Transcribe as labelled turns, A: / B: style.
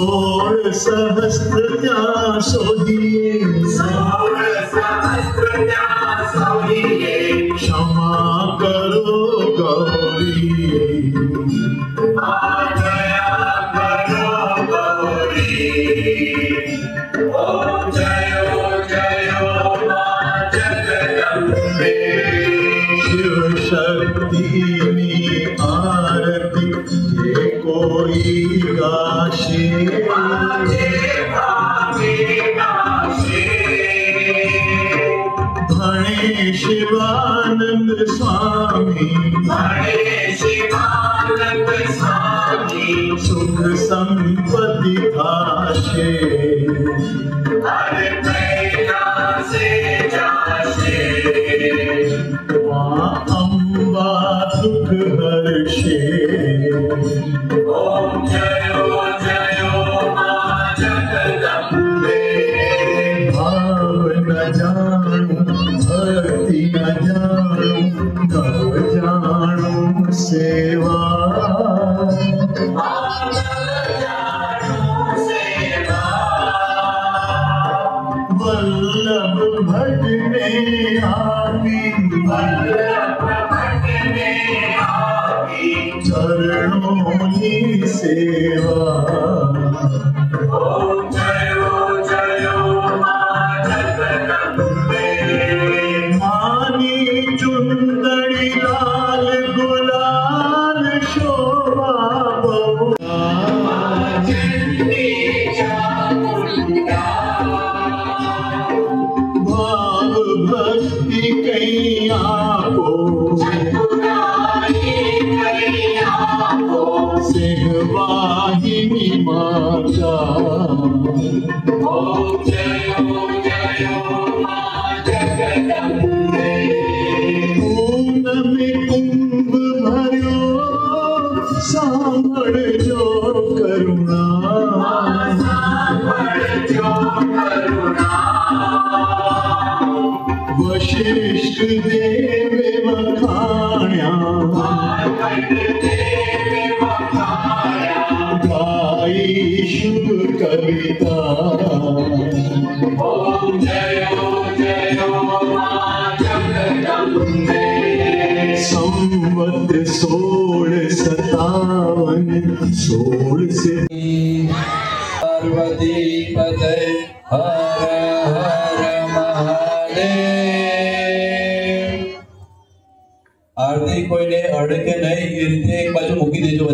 A: 16 सहस्त्र त्या सोहिए,
B: 16 सहस्त्र त्या सोहिए,
A: क्षमा करो गौरी,
B: दया करो गौरी। ओम जयो मां जगदम्बे।
A: शिव शक्ति में आरती जे कोई गाशे, भणे शिवानंद स्वामी,
B: भणे शिवानंद स्वामी,
A: सुख संपत्ति आशे,
B: हर प्रेरणा से जाशे।
A: माँ अम्बा दुख हर्षे,
B: ओम जयो मां जगदम्बे।
A: भाव न जानू भक्ति न जानू, नव जानू सेवा, वल्लभ भट में आवी, चरणों की सेवा।
B: ओम जयो मां जगदम्बे।
A: मानी चुंदड़ी लाल गुलाल शोभा बहु, भाव भक्ति कैया को, सिंहवाहिनी माता।
B: ओम जयो मां जगदम्बे।
A: पूनम में कुंभ भरो, सांभर जो करुणा, वशिष्ठ देव वखाण्या, गाई शुभ कविता।
B: ओम जयो मां जगदम्बे।
A: संवत 1657 से
C: पार्वती पते हर हर महादेव। आरती कोई ने अड़के नहीं, एक बाजू मूकी देजो।